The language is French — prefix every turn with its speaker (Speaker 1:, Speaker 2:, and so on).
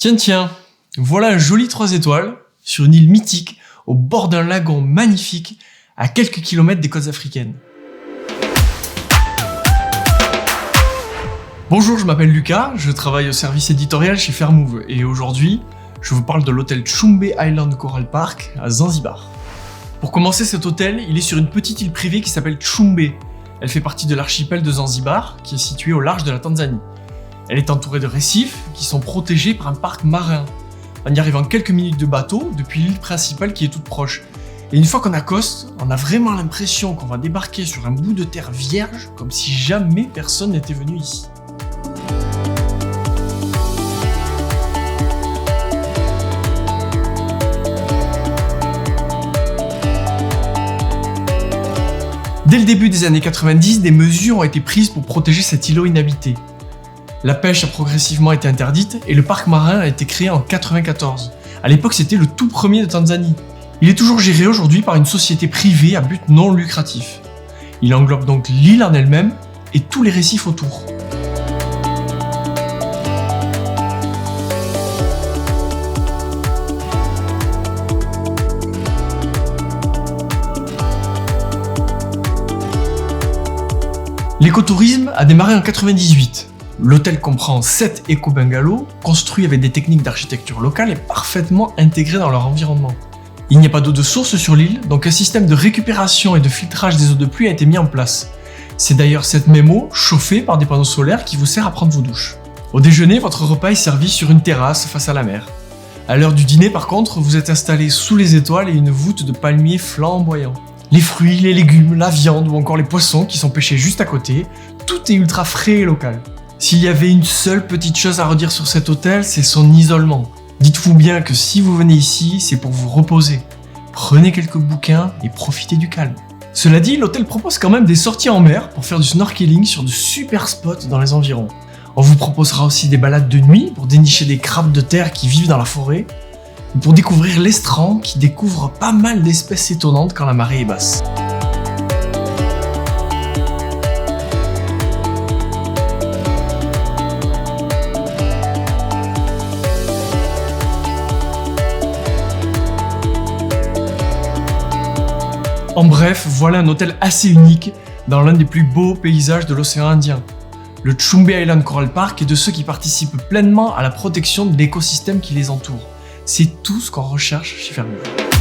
Speaker 1: Tiens, tiens, voilà un joli 3 étoiles sur une île mythique au bord d'un lagon magnifique à quelques kilomètres des côtes africaines. Bonjour, je m'appelle Lucas, je travaille au service éditorial chez Fairmove et aujourd'hui, je vous parle de l'hôtel Tchumbe Island Coral Park à Zanzibar. Pour commencer, cet hôtel, il est sur une petite île privée qui s'appelle Tchumbe. Elle fait partie de l'archipel de Zanzibar, qui est situé au large de la Tanzanie. Elle est entourée de récifs qui sont protégés par un parc marin. On y arrive en quelques minutes de bateau depuis l'île principale qui est toute proche. Et une fois qu'on accoste, on a vraiment l'impression qu'on va débarquer sur un bout de terre vierge, comme si jamais personne n'était venu ici. Dès le début des années 90, des mesures ont été prises pour protéger cet îlot inhabité. La pêche a progressivement été interdite et le parc marin a été créé en 1994. À l'époque, c'était le tout premier de Tanzanie. Il est toujours géré aujourd'hui par une société privée à but non lucratif. Il englobe donc l'île en elle-même et tous les récifs autour. L'écotourisme a démarré en 1998. L'hôtel comprend 7 éco-bungalows, construits avec des techniques d'architecture locale et parfaitement intégrés dans leur environnement. Il n'y a pas d'eau de source sur l'île, donc un système de récupération et de filtrage des eaux de pluie a été mis en place. C'est d'ailleurs cette même eau, chauffée par des panneaux solaires, qui vous sert à prendre vos douches. Au déjeuner, votre repas est servi sur une terrasse face à la mer. À l'heure du dîner, par contre, vous êtes installé sous les étoiles et une voûte de palmiers flamboyants. Les fruits, les légumes, la viande ou encore les poissons qui sont pêchés juste à côté, tout est ultra frais et local. S'il y avait une seule petite chose à redire sur cet hôtel, c'est son isolement. Dites-vous bien que si vous venez ici, c'est pour vous reposer. Prenez quelques bouquins et profitez du calme. Cela dit, l'hôtel propose quand même des sorties en mer pour faire du snorkeling sur de super spots dans les environs. On vous proposera aussi des balades de nuit pour dénicher des crabes de terre qui vivent dans la forêt, ou pour découvrir l'estran qui découvre pas mal d'espèces étonnantes quand la marée est basse. En bref, voilà un hôtel assez unique dans l'un des plus beaux paysages de l'océan Indien. Le Tchumbe Island Coral Park est de ceux qui participent pleinement à la protection de l'écosystème qui les entoure. C'est tout ce qu'on recherche chez Fairmove.